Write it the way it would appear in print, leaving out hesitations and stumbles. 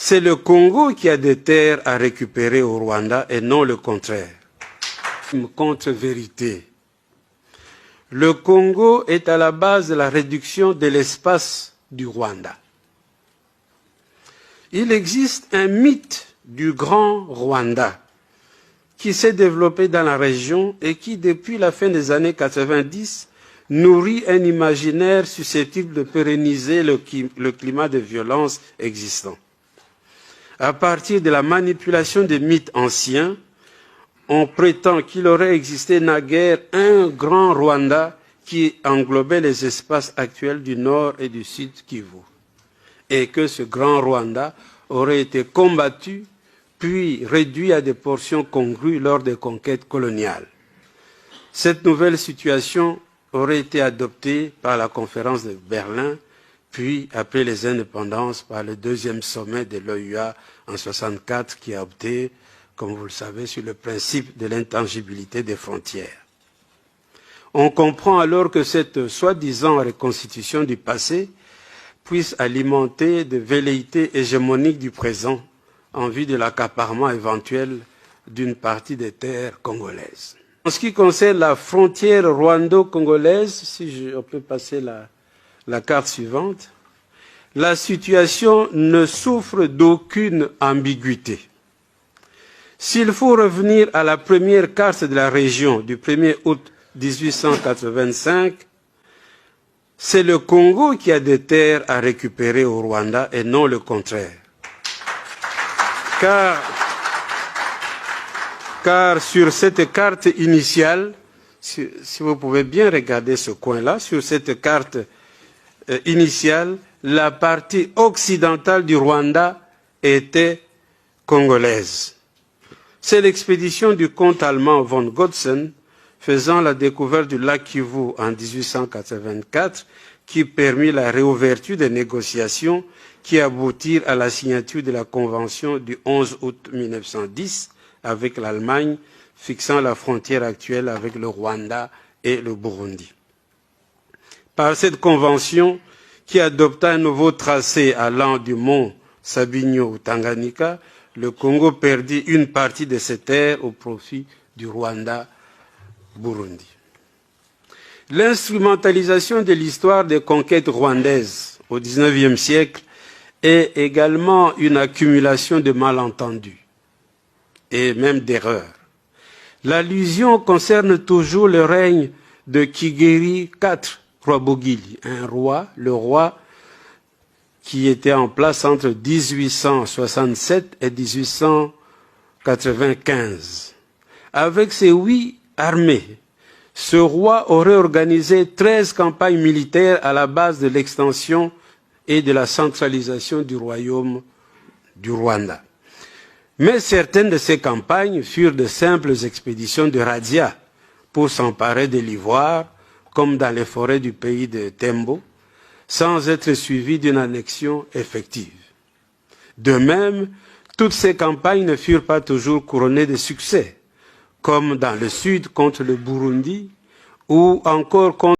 C'est le Congo qui a des terres à récupérer au Rwanda et non le contraire. Une contre-vérité. Le Congo est à la base de la réduction de l'espace du Rwanda. Il existe un mythe du grand Rwanda qui s'est développé dans la région et qui, depuis la fin des années 90, nourrit un imaginaire susceptible de pérenniser le climat de violence existant. À partir de la manipulation des mythes anciens, on prétend qu'il aurait existé naguère un grand Rwanda qui englobait les espaces actuels du nord et du sud Kivu, et que ce grand Rwanda aurait été combattu puis réduit à des portions congrues lors des conquêtes coloniales. Cette nouvelle situation aurait été adoptée par la conférence de Berlin, puis, après les indépendances, par le deuxième sommet de l'OUA en 1964, qui a opté, comme vous le savez, sur le principe de l'intangibilité des frontières. On comprend alors que cette soi-disant reconstitution du passé puisse alimenter des velléités hégémoniques du présent en vue de l'accaparement éventuel d'une partie des terres congolaises. En ce qui concerne la frontière rwando-congolaise, si on peut passer la carte suivante, la situation ne souffre d'aucune ambiguïté. S'il faut revenir à la première carte de la région du 1er août 1885, c'est le Congo qui a des terres à récupérer au Rwanda et non le contraire. Car sur cette carte initiale, si vous pouvez bien regarder ce coin-là, sur cette carte initiale, la partie occidentale du Rwanda était congolaise. C'est l'expédition du comte allemand von Gotzen faisant la découverte du lac Kivu en 1884 qui permit la réouverture des négociations qui aboutirent à la signature de la Convention du 11 août 1910 avec l'Allemagne, fixant la frontière actuelle avec le Rwanda et le Burundi. Par cette convention, qui adopta un nouveau tracé allant du mont Sabinyo au Tanganyika, le Congo perdit une partie de ses terres au profit du Rwanda-Burundi. L'instrumentalisation de l'histoire des conquêtes rwandaises au XIXe siècle est également une accumulation de malentendus et même d'erreurs. L'allusion concerne toujours le règne de Kigeri IV Rwabugili, un roi, le roi qui était en place entre 1867 et 1895. Avec ses 8 armées, ce roi aurait organisé 13 campagnes militaires à la base de l'extension et de la centralisation du royaume du Rwanda. Mais certaines de ces campagnes furent de simples expéditions de razzia pour s'emparer de l'ivoire, comme dans les forêts du pays de Tembo, sans être suivies d'une annexion effective. De même, toutes ces campagnes ne furent pas toujours couronnées de succès, comme dans le sud contre le Burundi, ou encore contre